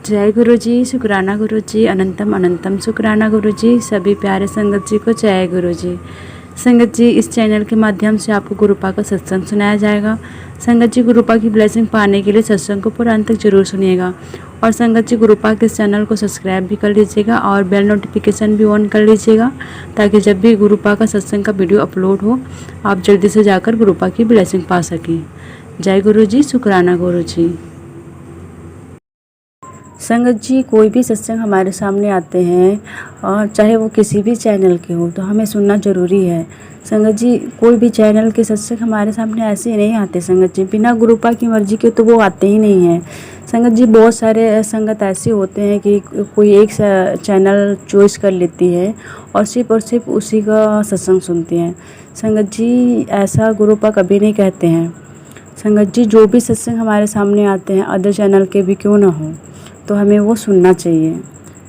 जय गुरु जी, शुक्राना गुरु जी, अनंतम अनंतम शुक्राना गुरु जी। सभी प्यारे संगत जी को जय गुरु जी। संगत जी, इस चैनल के माध्यम से आपको गुरुपा का सत्संग सुनाया जाएगा। संगत जी, गुरुपा की ब्लेसिंग पाने के लिए सत्संग को पूरा अंत तक जरूर सुनिएगा। और संगत जी, गुरुपा के इस चैनल को सब्सक्राइब भी कर लीजिएगा और बेल नोटिफिकेशन भी ऑन कर लीजिएगा, ताकि जब भी गुरुपा का सत्संग का वीडियो अपलोड हो आप जल्दी से जाकर गुरुपा की ब्लेसिंग पा सकें। जय गुरु जी, शुक्राना गुरु जी। संगत जी, कोई भी सत्संग हमारे सामने आते हैं और चाहे वो किसी भी चैनल के हो तो हमें सुनना ज़रूरी है। संगत जी, कोई भी चैनल के सत्संग हमारे सामने ऐसे ही नहीं आते संगत जी, बिना गुरुपा की मर्जी के तो वो आते ही नहीं हैं। संगत जी, बहुत सारे संगत ऐसे होते हैं कि कोई एक चैनल चॉइस कर लेती है और सिर्फ उसी का सत्संग सुनती हैं। संगत जी, ऐसा गुरुपा कभी नहीं कहते हैं। संगत जी, जो भी सत्संग हमारे सामने आते हैं अदर चैनल के भी क्यों ना हो तो हमें वो सुनना चाहिए,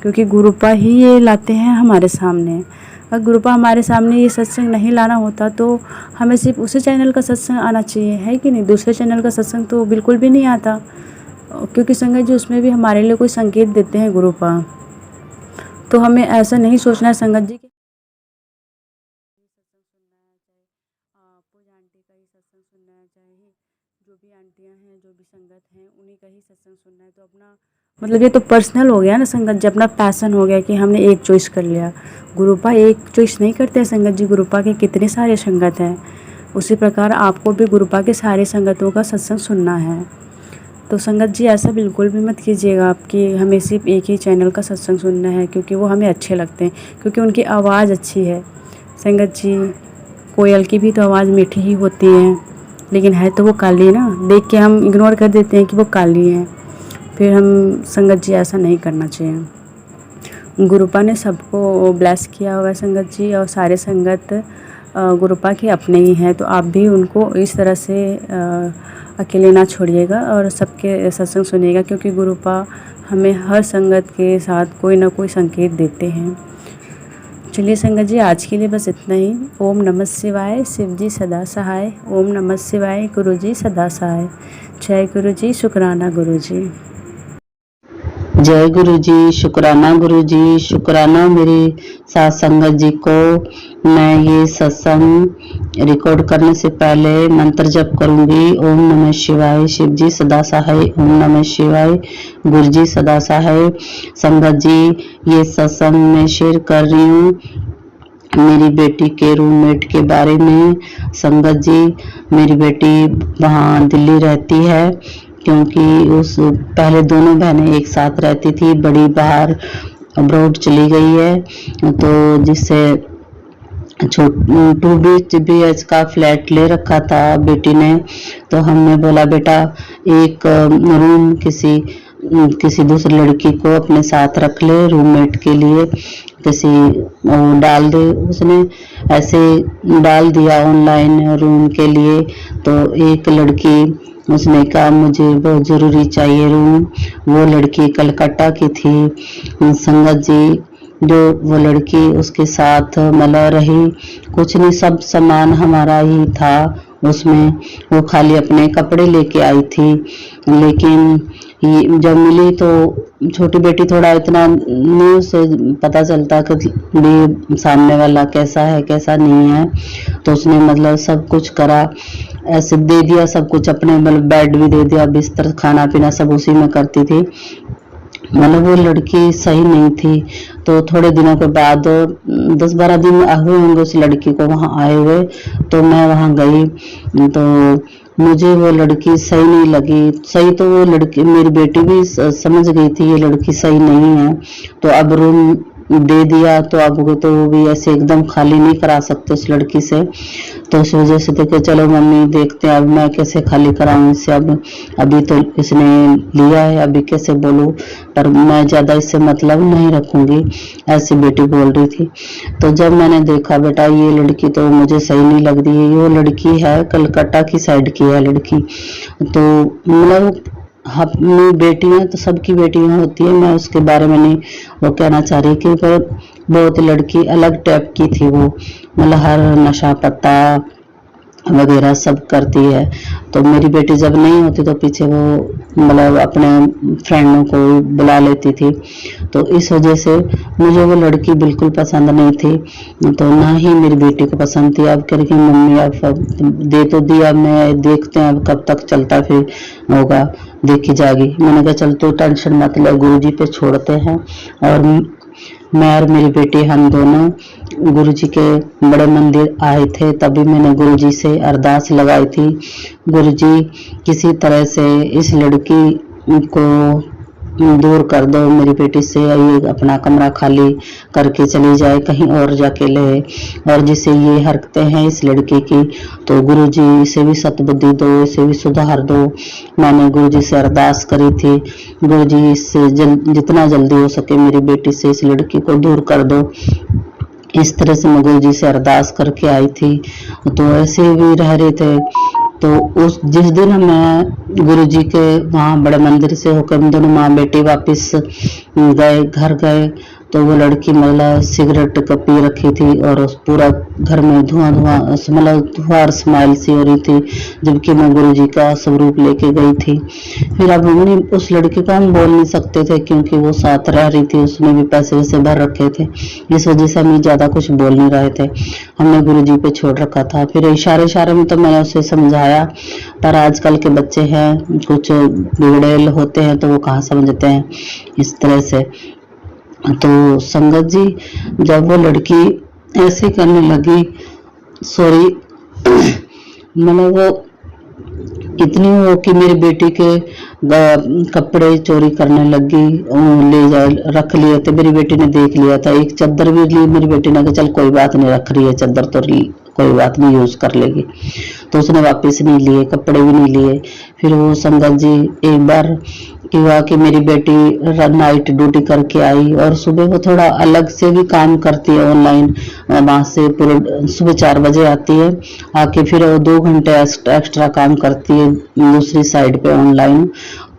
क्योंकि गुरुपा ही ये लाते हैं हमारे सामने। अगर गुरुपा हमारे सामने ये सत्संग नहीं लाना होता तो हमें सिर्फ उसी चैनल का सत्संग आना चाहिए, है कि नहीं। दूसरे चैनल का सत्संग तो बिल्कुल भी नहीं आता, क्योंकि संगत जी उसमें भी हमारे लिए कोई संकेत देते हैं गुरुपा। तो हमें ऐसा नहीं सोचना है संगत जी पूजा आंटी का ही सत्संग सुनना है, चाहे जो भी आंटियां हैं जो भी संगत हैं उन्हीं का ही सत्संग सुनना है। तो अपना मतलब ये तो पर्सनल हो गया ना संगत जी, अपना पैशन हो गया कि हमने एक चॉइस कर लिया। गुरुपा एक चॉइस नहीं करते हैं संगत जी, गुरुपा के कितने सारे संगत हैं। उसी प्रकार आपको भी गुरुपा के सारे संगतों का सत्संग सुनना है। तो संगत जी, ऐसा बिल्कुल भी मत कीजिएगा आपकी हमें सिर्फ एक ही चैनल का सत्संग सुनना है, क्योंकि वो हमें अच्छे लगते हैं, क्योंकि उनकी आवाज़ अच्छी है। संगत जी, कोयल की भी तो आवाज़ मीठी ही होती है, लेकिन है तो वो काली ना, देख के हम इग्नोर कर देते हैं कि वो काली है। फिर हम संगत जी ऐसा नहीं करना चाहिए। गुरुपा ने सबको ब्लेस किया हुआ है संगत जी, और सारे संगत गुरुपा के अपने ही हैं। तो आप भी उनको इस तरह से अकेले ना छोड़िएगा और सबके सत्संग सुनिएगा, क्योंकि गुरुपा हमें हर संगत के साथ कोई ना कोई संकेत देते हैं। चलिए संगत जी, आज के लिए बस इतना ही। ओम नमः शिवाय, शिव जी सदा सहाय। ओम नमः शिवाय, गुरु जी सदा सहाय। जय गुरु जी, शुक्राना गुरु जी। जय गुरु जी, शुक्राना गुरु जी, शुक्राना मेरी साथ संगत जी को। मैं ये सत्संग रिकॉर्ड करने से पहले मंत्र जप करूंगी। ओम नमः शिवाय, शिव जी सदा सहाय। ओम नमः शिवाय, गुरु जी सदा सहाय। संगत जी, ये सत्संग मैं शेयर कर रही हूँ मेरी बेटी के रूममेट के बारे में। संगत जी, मेरी बेटी वहाँ दिल्ली रहती है, क्योंकि उस पहले दोनों बहनें एक साथ रहती थी, बड़ी बाहर अब्रॉड चली गई है, तो जिससे 2 BH का फ्लैट ले रखा था बेटी ने। तो हमने बोला बेटा एक रूम किसी दूसरी लड़की को अपने साथ रख ले रूममेट के लिए, किसी डाल दे। उसने ऐसे डाल दिया ऑनलाइन रूम के लिए। तो एक लड़की उसने कहा मुझे बहुत ज़रूरी चाहिए रूम। वो लड़की कलकत्ता की थी संगत जी। जो वो लड़की उसके साथ मतलब रही, कुछ नहीं, सब सामान हमारा ही था उसमें। वो खाली अपने कपड़े लेके आई थी। लेकिन जब मिली तो छोटी बेटी थोड़ा इतना नहीं उसे पता चलता कि भी सामने वाला कैसा है कैसा नहीं है। तो उसने मतलब सब कुछ करा, ऐसे दे दिया सब कुछ, अपने मतलब बेड भी दे दिया, बिस्तर, खाना पीना सब उसी में करती थी। मतलब वो लड़की सही नहीं थी। तो थोड़े दिनों के बाद 10-12 दिन हुए होंगे उस लड़की को वहाँ आए हुए। तो मैं वहाँ गई तो मुझे वो लड़की सही नहीं लगी। सही तो वो लड़की मेरी बेटी भी समझ गई थी ये लड़की सही नहीं है। तो अब रूम दे दिया तो अब तो वो भी ऐसे एकदम खाली नहीं करा सकते उस लड़की से। तो उस वजह से देखे चलो मम्मी देखते हैं अब मैं कैसे खाली कराऊं इससे। अब अभी तो इसने लिया है, अभी कैसे बोलूं, पर मैं ज़्यादा इससे मतलब नहीं रखूंगी, ऐसी बेटी बोल रही थी। तो जब मैंने देखा बेटा ये लड़की तो मुझे सही नहीं लग रही है, वो लड़की है कलकत्ता की साइड की है लड़की। तो मतलब अपनी बेटियां तो सबकी बेटियां होती है, मैं उसके बारे में नहीं वो कहना चाह रही कि पर बहुत लड़की अलग टाइप की थी वो। मतलब हर नशा पत्ता वगैरह सब करती है। तो मेरी बेटी जब नहीं होती तो पीछे वो मतलब अपने फ्रेंडों को बुला लेती थी। तो इस वजह से मुझे वो लड़की बिल्कुल पसंद नहीं थी, तो ना ही मेरी बेटी को पसंद थी। अब कह रही कि मम्मी अब दे तो दिया, मैं देखते हैं अब कब तक चलता फिर होगा, देखी जाएगी। मैंने कहा चल तू टेंशन मत ले, गुरुजी पे छोड़ते हैं। और मैं और मेरी बेटी हम दोनों गुरुजी के बड़े मंदिर आए थे, तभी मैंने गुरुजी से अरदास लगाई थी, गुरुजी किसी तरह से इस लड़की को दूर कर दो मेरी बेटी से, ये अपना कमरा खाली करके चली जाए, कहीं और जाके ले। और जिसे ये हरकतें हैं इस लड़की की, तो गुरुजी इसे भी सतबुद्धि दो, इसे भी सुधार दो। मैंने गुरुजी से अरदास करी थी, गुरुजी इससे जितना जल्दी हो सके मेरी बेटी से इस लड़की को दूर कर दो। इस तरह से मैं गुरुजी से अरदास करके आई थी। तो ऐसे भी रह रहे थे। तो उस जिस दिन मैं गुरुजी के वहाँ बड़े मंदिर से होकर हम दोनों माँ बेटी वापस गए, घर गए, तो वो लड़की मतलब सिगरेट का पी रखी थी और उस पूरा घर में धुआं धुआं मतलब धुआं स्माइल सी हो रही थी, जबकि मैं गुरुजी का स्वरूप लेके गई थी। फिर अब हमने उस लड़के को हम बोल नहीं सकते थे क्योंकि वो साथ रह रही थी, उसने भी पैसे वैसे भर रखे थे, इस वजह से हम ज्यादा कुछ बोल नहीं रहे थे, हमने गुरुजी पे छोड़ रखा था। फिर इशारे इशारे में तो मैंने उसे समझाया, पर आजकल के बच्चे हैं कुछ बिगड़ेल होते हैं तो वो कहाँ समझते हैं इस तरह से। तो संगत जी, जब वो लड़की ऐसे करने लगी, सॉरी मतलब वो इतनी हो कि मेरी बेटी के कपड़े चोरी करने लगी, ले जा रख लिए थे, मेरी बेटी ने देख लिया था। एक चादर भी ली मेरी बेटी ने, चल कोई बात नहीं, रख रही है चादर तो कोई बात नहीं, यूज कर लेगी, तो उसने वापस नहीं लिए, कपड़े भी नहीं लिए। फिर वो संगत जी एक बार कि हुआ कि मेरी बेटी नाइट ड्यूटी करके आई और सुबह वो थोड़ा अलग से भी काम करती है ऑनलाइन, वहाँ से पूरे सुबह 4 बजे आती है, आके फिर वो 2 घंटे एक्स्ट्रा काम करती है दूसरी साइड पे ऑनलाइन।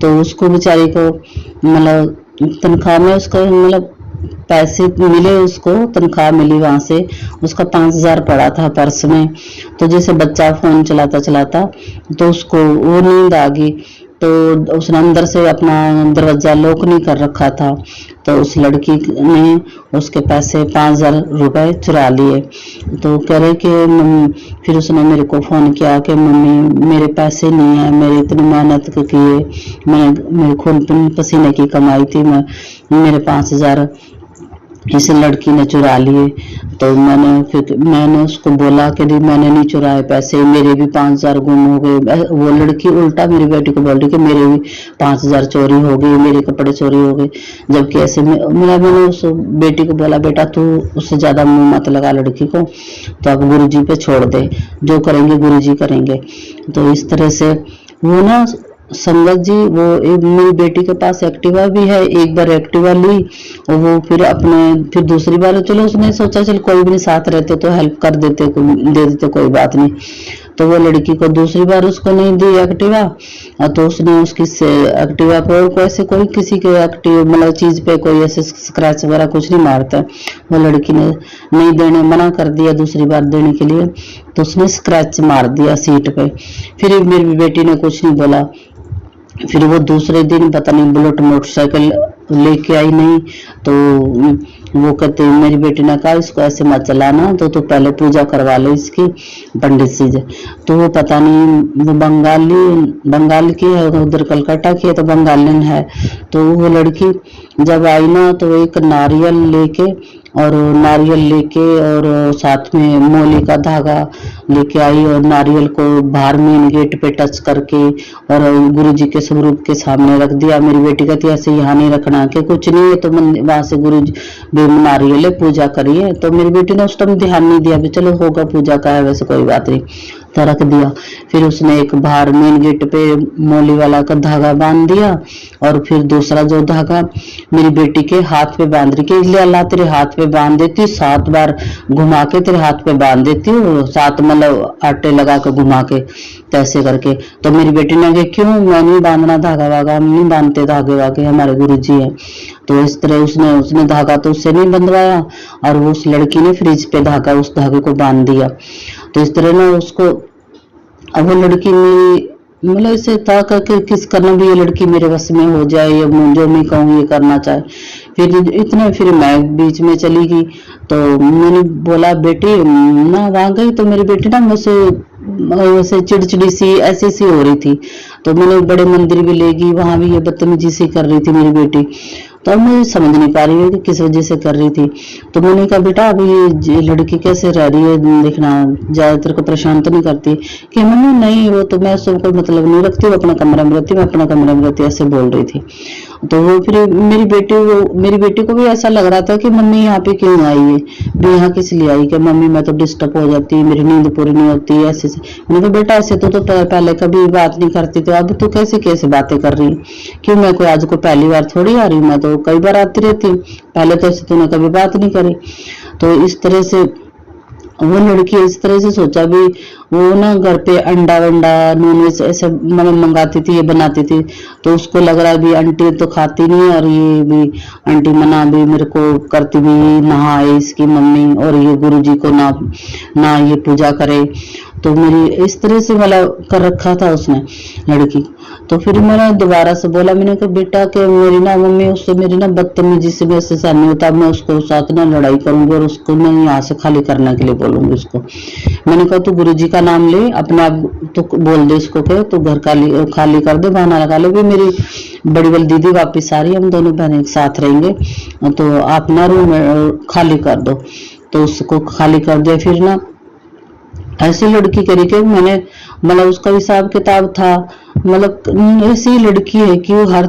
तो उसको बेचारी को मतलब तनख्वाह में उसको मतलब पैसे मिले, उसको तनख्वाह मिली वहां से, उसका 5,000 पड़ा था पर्स में। तो जैसे बच्चा फोन चलाता चलाता तो उसको वो नींद आ गई, तो उसने अंदर से अपना दरवाजा लॉक नहीं कर रखा था, तो उस लड़की ने उसके पैसे 5,000 रुपए चुरा लिए। तो कह रहे कि फिर उसने मेरे को फोन किया कि मम्मी मेरे पैसे नहीं है, मेरे इतनी मेहनत किए, मेरे खून पसीने की कमाई थी, मेरे 5,000 इस लड़की ने चुरा लिए। तो मैंने उसको बोला कि नहीं मैंने नहीं चुराए पैसे, मेरे भी 5,000 गुम हो गए। वो लड़की उल्टा मेरी बेटी को बोल रही कि मेरे भी 5,000 चोरी हो गए, मेरे कपड़े चोरी हो गए, जबकि ऐसे मैंने उस बेटी को बोला बेटा तू उससे ज्यादा मुंह मत लगा लड़की को, तो आप गुरुजी पे छोड़ दे, जो करेंगे गुरुजी करेंगे। तो इस तरह से वो ना संगत जी, वो मेरी बेटी के पास एक्टिवा भी है, एक बार एक्टिवा ली और वो फिर दूसरी बार चलो उसने सोचा चल कोई भी नहीं साथ रहते तो हेल्प कर देते, दे देते, कोई बात नहीं। तो वो लड़की को दूसरी बार उसको नहीं दी एक्टिवा, तो उसने उसकी एक्टिवा पर ऐसे कोई किसी के एक्टिव मतलब चीज पे कोई ऐसे स्क्रैच वगैरह कुछ नहीं मारता। वो लड़की ने नहीं देने मना कर दिया दूसरी बार देने के लिए, तो उसने स्क्रैच मार दिया सीट पे। फिर मेरी बेटी ने कुछ नहीं बोला। फिर वो दूसरे दिन पता नहीं बुलेट मोटरसाइकिल लेके आई, नहीं तो वो कहते मेरी बेटी ने कहा इसको ऐसे मत चलाना, तो पहले पूजा करवा लो इसकी पंडित से। तो वो पता नहीं वो बंगाल की है, उधर कलकत्ता की है, तो बंगालियन है। तो वो लड़की जब आई ना तो एक नारियल लेके और साथ में मोली का धागा लेके आई और नारियल को बाहर मेन गेट पे टच करके और गुरुजी के स्वरूप के सामने रख दिया। मेरी बेटी कहती ऐसे यहाँ नहीं रखना, कि कुछ नहीं है तो वहां से गुरुजी नारियल पूजा करिए। तो मेरी बेटी ने उस टाइम ध्यान नहीं दिया, चलो होगा पूजा का है वैसे कोई बात नहीं, तो रख दिया। फिर उसने एक बाहर मेन गेट पे मोली वाला का धागा बांध दिया और फिर दूसरा जो धागा मेरी बेटी के हाथ पे बांध रही, इसलिए अल्लाह तेरे हाथ पे बांध देती, 7 बार घुमा के तेरे हाथ पे बांध देती हूँ, 7 मतलब आटे लगा के घुमा के ऐसे करके। तो मेरी बेटी ने कहा क्यों, मैं नहीं बांधना धागा वागा, हम नहीं बांधते धागे वागे, हमारे गुरुजी है। तो इस तरह उसने धागा तो उससे नहीं बंधवाया और वो उस लड़की ने फ्रिज पे उस धागे को बांध दिया। तो इस तरह ना उसको अब वो लड़की मेरी मतलब ऐसे था कि किस करना भी ये लड़की मेरे बस में हो जाए, या जो मैं कहूँ ये करना चाहे। फिर मैं बीच में चली गई। तो मैंने बोला बेटी ना, वहां गई तो मेरी बेटी ना मुझसे वैसे चिड़चिड़ी सी ऐसी सी हो रही थी। तो मैंने बड़े मंदिर भी ले गई, वहां भी ये बदतमीजी सी कर रही थी मेरी बेटी। तो अब मैं समझ नहीं पा रही हूँ कि किस वजह से कर रही थी। तो मैंने कहा बेटा अब ये लड़की कैसे रह रही है, देखना ज्यादा तेरे को परेशान तो नहीं करती? कि मम्मी नहीं, वो तो मैं उससे कोई मतलब नहीं रखती, वो अपना कमरा में रहती, मैं अपना कमरा में रहती, ऐसे बोल रही थी। तो वो फिर मेरी बेटी को भी ऐसा लग रहा था कि मम्मी यहाँ पे क्यों आई है, मैं यहाँ किस लिए आई, कि मम्मी मैं तो डिस्टर्ब हो जाती, मेरी नींद पूरी नहीं होती ऐसे से। मैंने कहा बेटा ऐसे तो पहले कभी बात नहीं करती, तो अब तू कैसे कैसे बातें कर रही है? क्यों, मैं कोई आज को पहली बार थोड़ी आ रही, मैं तो कई बार आती रहती हूँ, पहले तो ऐसे तूने कभी बात नहीं करी। तो इस तरह से वो लड़की इस तरह से सोचा भी, वो ना घर पे अंडा वंडा नॉनवेज ऐसे मतलब मंगाती थी, ये बनाती थी। तो उसको लग रहा भी आंटी तो खाती नहीं, और ये भी आंटी मना भी मेरे को करती भी, नहाए इसकी मम्मी, और ये गुरुजी को ना ना ये पूजा करे। तो मेरी इस तरह से वाला कर रखा था उसने लड़की। तो फिर मैंने दोबारा से बोला, मैंने कहा बेटा कि मेरी ना मम्मी उससे मेरी ना बदतमीजी से भी ऐसे सहन नहीं होता, मैं उसको साथ ना लड़ाई करूंगी और उसको मैं यहाँ से खाली करने के लिए बोलूंगी उसको। मैंने कहा तू गुरुजी का नाम ले, अपने आप तो बोल दे उसको के तू घर खाली कर दे, बहाना लगा ले भी मेरी बड़ी वाली दीदी वापिस आ रही है, हम दोनों बहनें एक साथ रहेंगे, तो आप ना रूम खाली कर दो। तो उसको खाली कर दिया। फिर ना ऐसी लड़की करी के मैंने मतलब उसका हिसाब किताब था, मतलब ऐसी लड़की है कि वो हर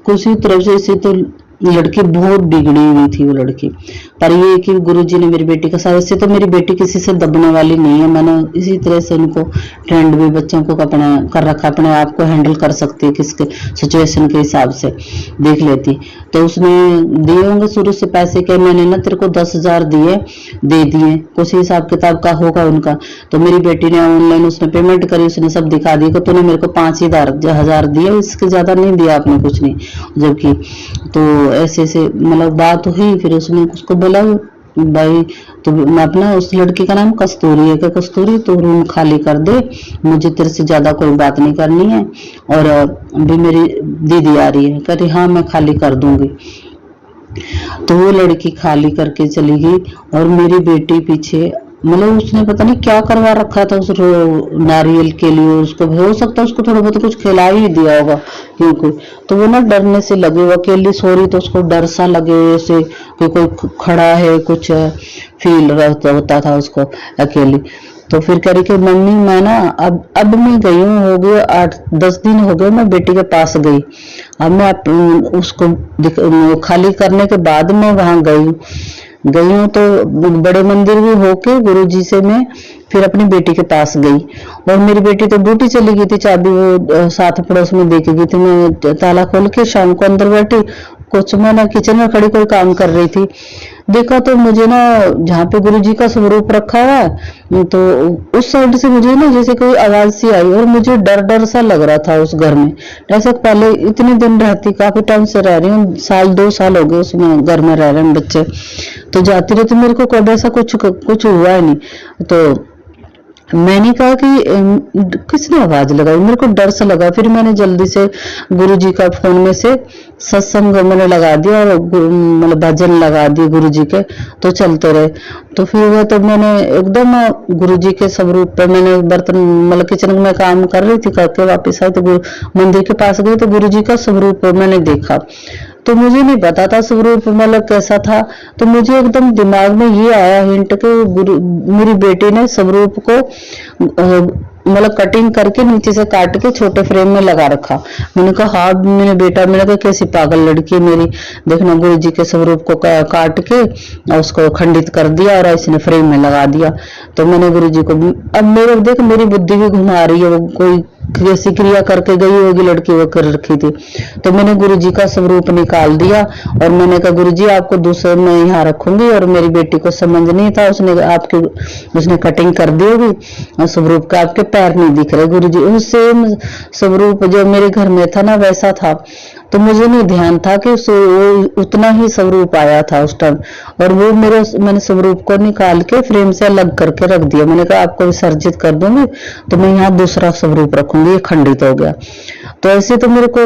किसी तरफ से ऐसी तो लड़की बहुत बिगड़ी हुई थी वो लड़की। पर ये कि गुरुजी ने मेरी बेटी का साथ, ऐसे तो मेरी बेटी किसी से दबने वाली नहीं है, मैंने इसी तरह से उनको ट्रेंड भी बच्चों को अपना कर रखा, अपने आप को हैंडल कर सकती है, किसके सिचुएशन के हिसाब से देख लेती। तो उसने दिए होंगे शुरू से पैसे के, मैंने ना तेरे को 10,000 दे दिए, कुछ हिसाब किताब का होगा उनका। तो मेरी बेटी ने ऑनलाइन उसने पेमेंट करी, उसने सब दिखा दिया कि तूने मेरे को 5,000 दिए, इसके ज्यादा नहीं दिया आपने कुछ नहीं। जबकि तो ऐसे से मतलब बात हुई। फिर उसने उसको बोला भाई तो अपना, उस लड़की का नाम कस्तूरी है, कि कस्तूरी तो रूम खाली कर दे, मुझे तेरे से ज्यादा कोई बात नहीं करनी है, और अभी मेरी दीदी आ रही है। कह रही हाँ मैं खाली कर दूंगी। तो वो लड़की खाली करके चली गई, और मेरी बेटी पीछे मतलब उसने पता नहीं क्या करवा रखा था उस नारियल के लिए, उसको हो सकता है उसको थोड़ा बहुत कुछ खिला ही दिया होगा, क्योंकि तो वो ना डरने से लगे, वो अकेली सो रही तो उसको डर सा लगे ऐसे कि कोई खड़ा है, कुछ फील होता था उसको अकेली। तो फिर कह रही कि मम्मी मैं ना अब मैं गई हूँ, हो गए 8-10 दिन हो गए मैं बेटी के पास गई, अब मैं उसको खाली करने के बाद मैं वहां गई हूँ। तो बड़े मंदिर भी होके गुरुजी से मैं फिर अपनी बेटी के पास गई, और मेरी बेटी तो ड्यूटी चली गई थी, चाबी वो साथ पड़ोस में देके गई थी। मैं ताला खोल के शाम को अंदर बैठी, कुछ मैं ना किचन में खड़ी कोई काम कर रही थी, देखा तो मुझे ना जहाँ पे गुरुजी का स्वरूप रखा हुआ है, तो उस साइड से मुझे ना जैसे कोई आवाज सी आई, और मुझे डर डर सा लग रहा था उस घर में। जैसे पहले इतने दिन रहती, काफी टाइम से रह रही हूँ, 1-2 साल हो गए उसमें घर में रह रहे हैं बच्चे, तो जाती रहती, मेरे को कभी ऐसा कुछ हुआ ही नहीं। तो मैंने कहा कि किसने आवाज लगाई, मेरे को डर सा लगा। फिर मैंने जल्दी से गुरुजी का फोन में से सत्संग मैंने लगा दिया, और मतलब भजन लगा दिए गुरुजी के, तो चलते रहे। तो फिर वो तो मैंने एकदम गुरुजी के स्वरूप पे मैंने बर्तन मतलब किचन में काम कर रही थी, करके वापस आई तो मंदिर के पास गई, तो गुरुजी का स्वरूप मैंने देखा। तो मुझे नहीं पता था स्वरूप मतलब कैसा था, तो मुझे एकदम दिमाग में ये आया हिंट के मेरी बेटी ने स्वरूप को मतलब कटिंग करके नीचे से काट के छोटे फ्रेम में लगा रखा। मैंने कहा हाँ मेरे बेटा, मैंने कहा कैसी पागल लड़की है मेरी, देखना गुरु जी के स्वरूप को काट के उसको खंडित कर दिया और इसने फ्रेम में लगा दिया। तो मैंने गुरु जी को, अब मेरे देख मेरी बुद्धि भी घुमा रही है, वो कोई कैसी क्रिया करके गई होगी लड़की, वो कर रखी थी। तो मैंने गुरुजी का स्वरूप निकाल दिया, और मैंने कहा गुरुजी आपको दूसरे में यहाँ रखूंगी, और मेरी बेटी को समझ नहीं था, उसने कटिंग कर दी होगी स्वरूप का, आपके पैर नहीं दिख रहे गुरुजी। उस सेम स्वरूप जो मेरे घर में था ना वैसा था। तो मुझे नहीं ध्यान था कि वो उतना ही स्वरूप आया था उस टाइम। और वो मैंने स्वरूप को निकाल के फ्रेम से अलग करके रख दिया। मैंने कहा आपको विसर्जित कर दूंगी तो मैं यहाँ दूसरा स्वरूप रखूंगी, ये खंडित हो गया। तो ऐसे तो मेरे को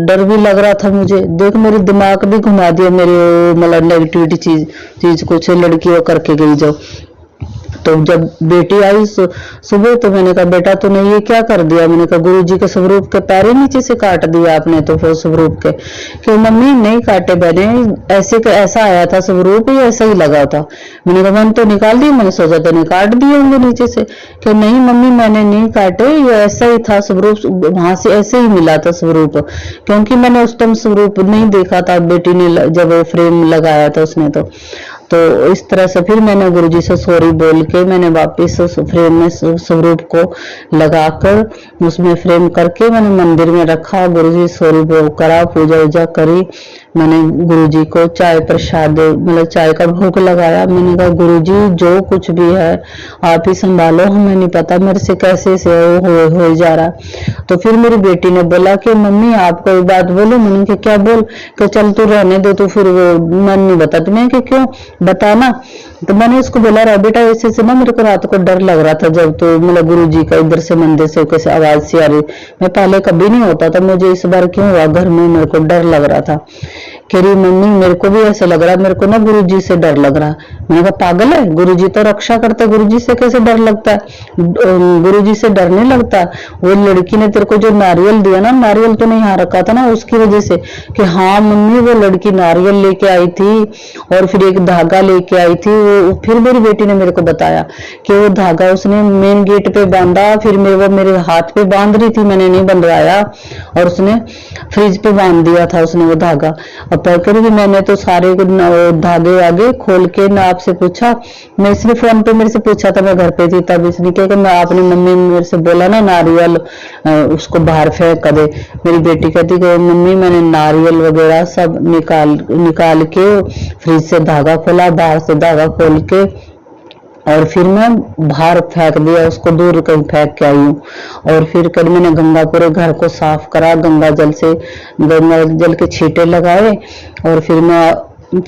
डर भी लग रहा था मुझे, देख मेरे दिमाग भी घुमा दिया मेरे, मतलब नेगेटिविटी चीज कुछ लड़की वो करके गई जो। तो जब बेटी आई सुबह तो मैंने कहा बेटा तूने ये क्या कर दिया? मैंने कहा गुरुजी के स्वरूप के पैर ही नीचे से काट दिया आपने। तो फिर स्वरूप के कि मम्मी नहीं काटे बहने, ऐसे ऐसा आया था स्वरूप, ये ऐसा ही लगा था। मैंने कहा मैंने तो निकाल दिया, मैंने सोचा तूने काट दिए होंगे नीचे से। कि नहीं मम्मी मैंने नहीं काटे, ये ऐसा ही था स्वरूप, वहां से ऐसे ही मिला था स्वरूप, क्योंकि मैंने उस टाइम स्वरूप नहीं देखा था बेटी ने जब फ्रेम लगाया था उसने। तो इस तरह से फिर मैंने गुरुजी से सॉरी बोल के मैंने वापस फ्रेम में स्वरूप को लगाकर उसमें फ्रेम करके मैंने मंदिर में रखा। गुरुजी सॉरी बोल करा, पूजा वूजा करी। मैंने गुरुजी को चाय प्रसाद, मतलब चाय का भोग लगाया। मैंने कहा गुरुजी जो कुछ भी है आप ही संभालो, हमें नहीं पता मेरे से कैसे से हो जा रहा। तो फिर मेरी बेटी ने बोला कि मम्मी आप कोई बात बोलो। मैंने कहा क्या बोल? कि चल तू रहने दो, तो फिर वो मन नहीं बताती। मैं कि क्यों बताना? तो मैंने उसको बोला रहा बेटा ऐसे से ना मेरे को रात को डर लग रहा था, जब तो मतलब गुरुजी का इधर से मंदिर से कैसे आवाज सी आ रही। मैं पहले कभी नहीं होता था, मुझे इस बार क्यों हुआ घर में, मेरे को डर लग रहा था। कह रही मम्मी मेरे को भी ऐसे लग रहा, मेरे को ना गुरुजी से डर लग रहा। मैंने कहा पागल है, गुरुजी तो रक्षा करते, गुरुजी से कैसे डर लगता है? गुरुजी से डर नहीं लगता। वो लड़की ने तेरे को जो नारियल दिया ना, नारियल तो नहीं यहाँ रखा था ना उसकी वजह से। कि हाँ मम्मी वो लड़की नारियल लेके आई थी और फिर एक धागा लेके आई थी। वो फिर मेरी बेटी ने मेरे को बताया कि वो धागा उसने मेन गेट पे बांधा, फिर वो मेरे हाथ पे बांध रही थी, मैंने नहीं बंधवाया, और उसने फ्रिज पे बांध दिया था उसने वो धागा। अब पैकर भी मैंने तो सारे धागे आगे खोल के ना आपसे पूछा, मैं इसलिए फोन पे मेरे से पूछा था, मैं घर पे थी तब, इसलिए कि मैं आपने मम्मी मेरे से बोला ना नारियल उसको बाहर फेंक दे। मेरी बेटी कहती कि मम्मी मैंने नारियल वगैरह सब निकाल के फ्रिज से धागा खोला, बाहर से धागा खोल के, और फिर मैं बाहर फेंक दिया उसको, दूर कहीं फेंक के आई हूँ। और फिर कल मैंने गंगा पूरे घर को साफ करा, गंगा जल के छींटे लगाए। और फिर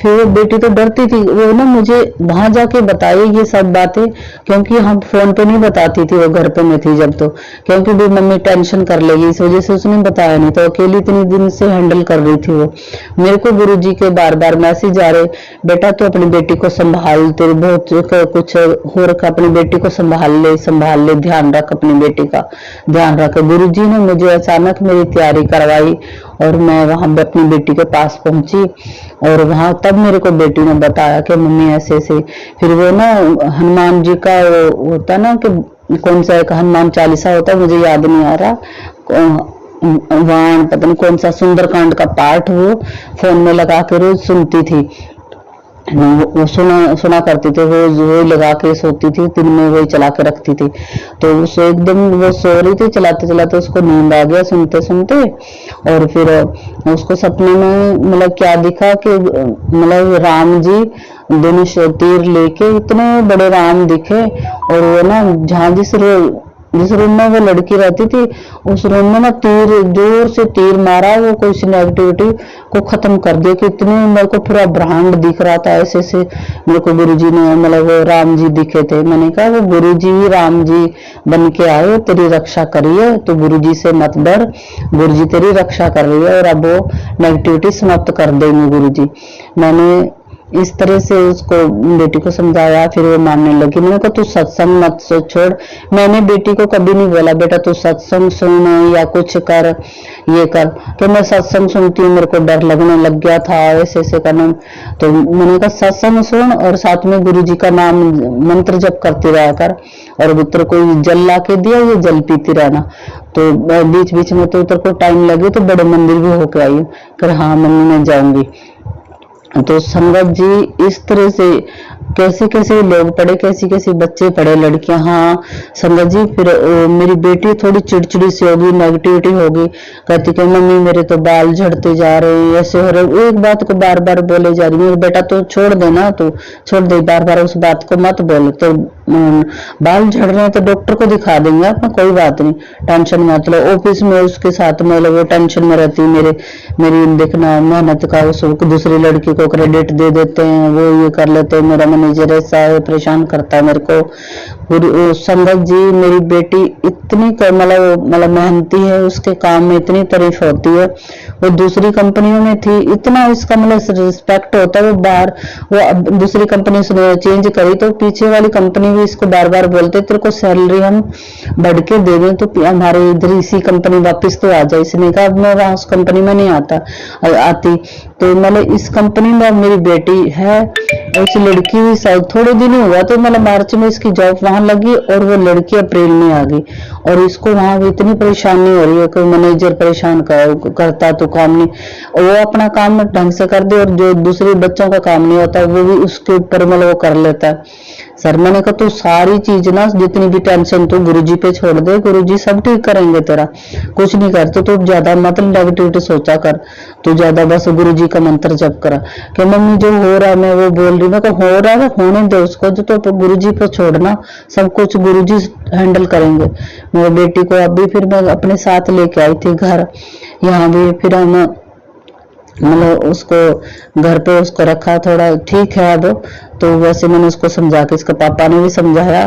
वो बेटी तो डरती थी, वो ना मुझे वहां जाके बताई ये सब बातें, क्योंकि हम फोन पे नहीं बताती थी, वो घर पे मैं थी जब, तो क्योंकि भी मम्मी टेंशन कर लेगी इस वजह से उसने बताया नहीं। तो अकेली इतनी दिन से हैंडल कर रही थी वो। मेरे को गुरुजी के बार बार मैसेज आ रहे, बेटा तो अपनी बेटी को संभाल, तेरे बहुत कुछ हो रखा, अपनी बेटी को संभाल ले, ध्यान रख, अपनी बेटी का ध्यान रख। गुरुजी ने मुझे अचानक मेरी तैयारी करवाई और मैं वहां अपनी बेटी के पास पहुंची। और वहां तब मेरे को बेटी ने बताया कि मम्मी ऐसे ऐसे। फिर वो ना हनुमान जी का वो होता ना कि कौन सा एक हनुमान चालीसा होता, मुझे याद नहीं आ रहा, वाण पता नहीं कौन सा सुंदरकांड का पाठ वो फोन में लगा के रोज सुनती थी। वो सुना करती थी, वो लगा के सोती थी, दिन में वही चला के रखती थी। तो उस एकदम वो सो रही थी, चलाते चलाते उसको नींद आ गया सुनते सुनते। और फिर उसको सपने में मतलब क्या दिखा कि मतलब राम जी दोनों तीर लेके, इतने बड़े राम दिखे। और वो ना जहां जिस रूम में वो लड़की रहती थी उस रूम में ना तीर, जोर से तीर मारा, वो कोई सी नेगेटिविटी को खत्म कर दिया। कि इतने मेरे को पूरा ब्रह्मांड दिख रहा था ऐसे से। मेरे को गुरुजी ने मतलब वो राम जी दिखे थे। मैंने कहा वो गुरुजी राम जी बन के आए, तेरी रक्षा करिए, तो गुरुजी से मत डर, गुरुजी तेरी रक्षा कर रही है और अब वो नेगेटिविटी समाप्त कर देंगे गुरुजी। मैंने इस तरह से उसको बेटी को समझाया, फिर वो मानने लगी। मैंने कहा तू सत्संग मत छोड़। मैंने बेटी को कभी नहीं बोला बेटा तू सत्संग सुन या कुछ कर, ये कर, कि मैं सत्संग सुनती हूँ, मेरे को डर लगने लग गया था ऐसे ऐसे करना। तो मैंने कहा सत्संग सुन और साथ में गुरुजी का नाम मंत्र जप करती रहा कर, और तेरे को जल ला के दिया, ये जल पीती रहना। तो बीच बीच में तो तेरे को टाइम लगे तो बड़े मंदिर भी होके आई हूँ। कर हाँ मम्मी मैं जाऊंगी। तो संगत जी इस तरह से कैसे कैसे लोग पढ़े, कैसी कैसी बच्चे पढ़े, लड़कियां। हाँ संगत जी फिर मेरी बेटी थोड़ी चिड़चिड़ी सी होगी, नेगेटिविटी होगी, कहती कि मम्मी मेरे तो बाल झड़ते जा रहे हैं, ऐसे हो रहे, एक बात को बार बार बोले जा रही है। बेटा तो छोड़ देना, तो छोड़ दे, बार बार उस बात को मत बोल। तो बाल झड़ रहे हैं तो डॉक्टर को दिखा देंगे आप, कोई बात नहीं, टेंशन मत लो। ऑफिस में उसके साथ मतलब वो टेंशन में रहती, मेरी देखना मेहनत का, उसको दूसरी लड़की को क्रेडिट दे देते हैं, वो ये कर लेते हैं, मेरा मैनेजर ऐसा है, परेशान करता है मेरे को। संगत जी, मेरी बेटी इतनी मतलब मेहनती है, उसके काम में इतनी तारीफ होती है। वो दूसरी कंपनियों में थी, इतना इसका मतलब रिस्पेक्ट होता है। वो बाहर वो अब दूसरी कंपनी से चेंज करी तो पीछे वाली कंपनी भी इसको बार बार बोलते तेरे को सैलरी हम बढ़ के दे दें तो हमारे इधर इसी कंपनी वापस तो आ जाए। इसने कहा अब मैं वहां उस कंपनी में नहीं आती। तो मतलब इस कंपनी में मेरी बेटी है, उस लड़की भी शायद थोड़े दिन ही हुआ तो मतलब मार्च में इसकी जॉब वहां लगी और वो लड़की अप्रैल में आ गई। और इसको वहां भी इतनी परेशानी हो रही है कि मैनेजर परेशान करता तो काम नहीं, वो अपना काम ढंग से कर दे और जो दूसरे बच्चों का काम नहीं होता वो भी उसके ऊपर मतलब वो कर लेता है। सर मैंने कहा तू सारी चीज ना, जितनी भी टेंशन तू गुरुजी पे छोड़ दे, गुरुजी सब ठीक करेंगे, तेरा कुछ नहीं करते। तो ज्यादा मतलब नेगेटिविटी सोचा कर, तू ज्यादा बस गुरुजी का मंत्र जप करा। कि मम्मी जो हो रहा है मैं वो बोल रही, मैं तो हो रहा है होने दे उसको, जो तो गुरुजी पे छोड़ना, सब कुछ गुरुजी हैंडल करेंगे। मेरी बेटी को अभी फिर मैं अपने साथ लेके आई थी घर, यहाँ भी फिर हम मतलब उसको घर पे उसको रखा, थोड़ा ठीक है अब। तो वैसे मैंने उसको समझा के, इसका पापा ने भी समझाया।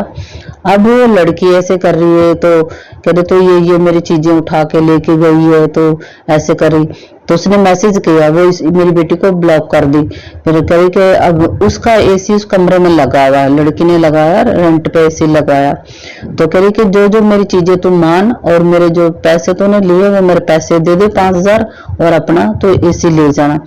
अब वो लड़की ऐसे कर रही है तो कह रहे तो ये मेरी चीजें उठा के लेके गई है तो ऐसे कर रही। तो उसने मैसेज किया, वो मेरी बेटी को ब्लॉक कर दी। फिर कही कि अब उसका एसी उस कमरे में लगा हुआ है, लड़की ने लगाया, रेंट पे एसी लगाया। तो कह रही कि जो जो मेरी चीजें तुम मान और मेरे जो पैसे तूने लिए वो मेरे पैसे दे दे 5,000 और अपना तो एसी ले जाना।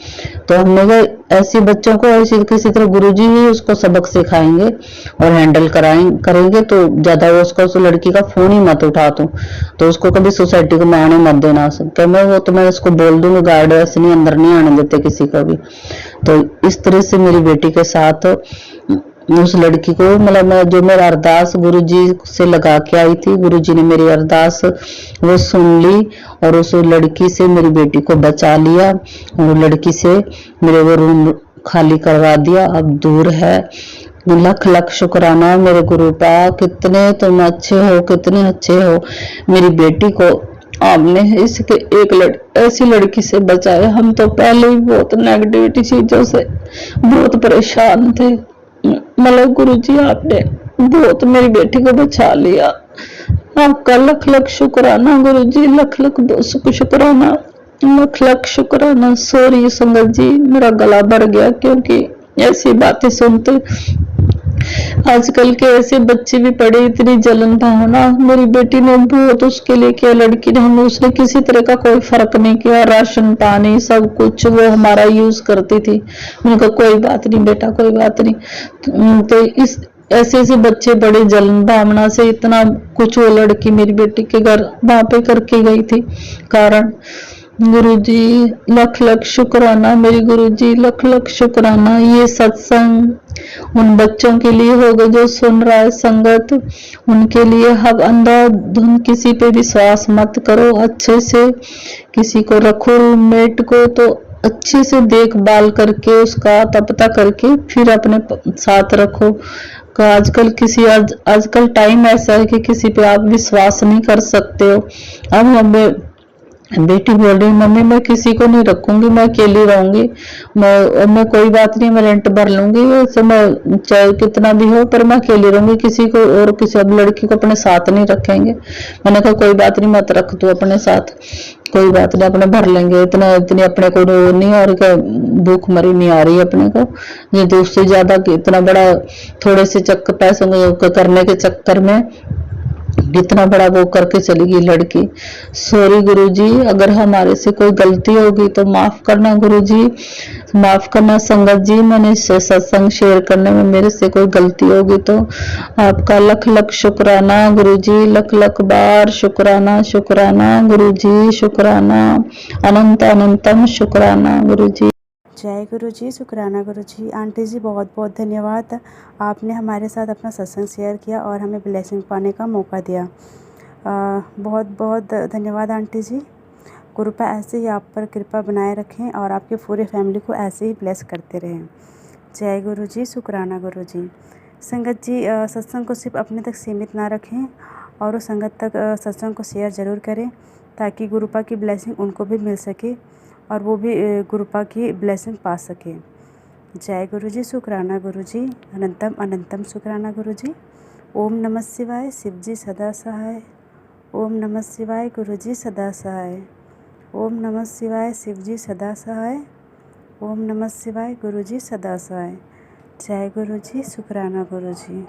तो हमने कहा ऐसे बच्चों को ऐसी किसी तरह गुरुजी ही उसको सबक सिखाएंगे और हैंडल करेंगे तो ज्यादा वो उसका उस लड़की का फोन ही मत उठा तो उसको कभी सोसाइटी को में आने मत देना। मैं वो तो मैं इसको बोल दूंगी गार्ड ऐसे नहीं अंदर नहीं आने देते किसी को भी। तो इस तरह से मेरी बेटी के साथ उस लड़की को मतलब जो मेरा अरदास गुरुजी से लगा के आई थी, गुरुजी ने मेरी अरदास वो सुन ली और उस लड़की से मेरी बेटी को बचा लिया और लड़की से मेरे वो रूम खाली करवा दिया, अब दूर है। लख लख शुक्राना मेरे गुरु पा, कितने तुम अच्छे हो, कितने अच्छे हो। मेरी बेटी को आपने इसके ऐसी लड़की से बचाया। हम तो पहले ही बहुत नेगेटिविटी चीजों से बहुत परेशान थे, मतलब गुरुजी आपने बहुत मेरी बेटी को बचा लिया। आपका लख लख शुक्राना गुरुजी, लख लख शुक्राना, लख लख शुक्राना। सॉरी संगत जी, मेरा गला भर गया क्योंकि ऐसी बातें सुनते आजकल के ऐसे बच्चे भी पड़े, इतनी जलन भावना। मेरी बेटी ने बहुत उसके लिए किया, लड़की ने, हमने उसने किसी तरह का कोई फर्क नहीं किया, राशन पानी सब कुछ वो हमारा यूज करती थी। मैंने कहा कोई बात नहीं बेटा, कोई बात नहीं। तो इस ऐसे बच्चे बड़े जलन भावना से इतना कुछ वो लड़की मेरी बेटी के घर वहां पे करके गई थी कारण। गुरुजी लख लख शुक्राना मेरी गुरुजी, लख लख शुक्राना। ये सत्संग उन बच्चों के लिए होगा जो सुन रहा है संगत, उनके लिए। हम अंधाधुन किसी पे विश्वास मत करो, अच्छे से किसी को रखो रूममेट को तो अच्छे से देखभाल करके उसका पता करके फिर अपने साथ रखो। आजकल टाइम ऐसा है कि किसी पे आप विश्वास नहीं कर सकते हो। अब हमें बेटी बोल रही मम्मी मैं किसी को नहीं रखूंगी, मैं अकेली रहूंगी, मैं कोई बात नहीं, मैं रेंट भर लूंगी, वैसे मैं चाहे कितना भी हो पर मैं अकेली रहूंगी, किसी को और किसी अब लड़की को अपने साथ नहीं रखेंगे। मैंने कहा कोई बात नहीं मत रख तू अपने साथ, कोई बात नहीं अपने भर लेंगे, इतनी अपने को नहीं और क्या भूख मरी नहीं आ रही है अपने को। ये तो उससे ज्यादा इतना बड़ा थोड़े से पैसों करने के चक्कर में कितना बड़ा वो करके चली गई लड़की। सॉरी गुरुजी, अगर हमारे से कोई गलती होगी तो माफ करना गुरुजी, माफ करना संगत जी। मैंने सत्संग शेयर करने में मेरे से कोई गलती होगी तो आपका लख लख शुक्राना गुरुजी, लख लख बार शुक्राना शुक्राना गुरुजी, शुक्राना अनंत अनंतम शुक्राना गुरुजी। जय गुरु जी, शुक्राना गुरु जी। आंटी जी बहुत बहुत धन्यवाद, आपने हमारे साथ अपना सत्संग शेयर किया और हमें ब्लेसिंग पाने का मौका दिया। बहुत बहुत धन्यवाद आंटी जी। कृपा ऐसे ही आप पर कृपा बनाए रखें और आपके पूरे फैमिली को ऐसे ही ब्लेस करते रहें। जय गुरु जी, शुक्राना गुरु जी। संगत जी सत्संग को सिर्फ अपने तक सीमित ना रखें और उस संगत तक सत्संग को शेयर ज़रूर करें ताकि गुरुपा की ब्लेसिंग उनको भी मिल सके और वो भी गुरुपा की ब्लेसिंग पा सके। जय गुरु जी, शुक्राना गुरु जी, अनंतम अनंतम शुक्राना गुरु जी। ओम नमः शिवाय, शिव जी सदा सहाय। ओम नमः शिवाय, गुरु जी सदा सहाय। ओम नमः शिवाय, शिव जी सदा सहाय। ओम नमः शिवाय, गुरु जी सदा सहाय। जय गुरु जी, शुक्राना गुरु जी।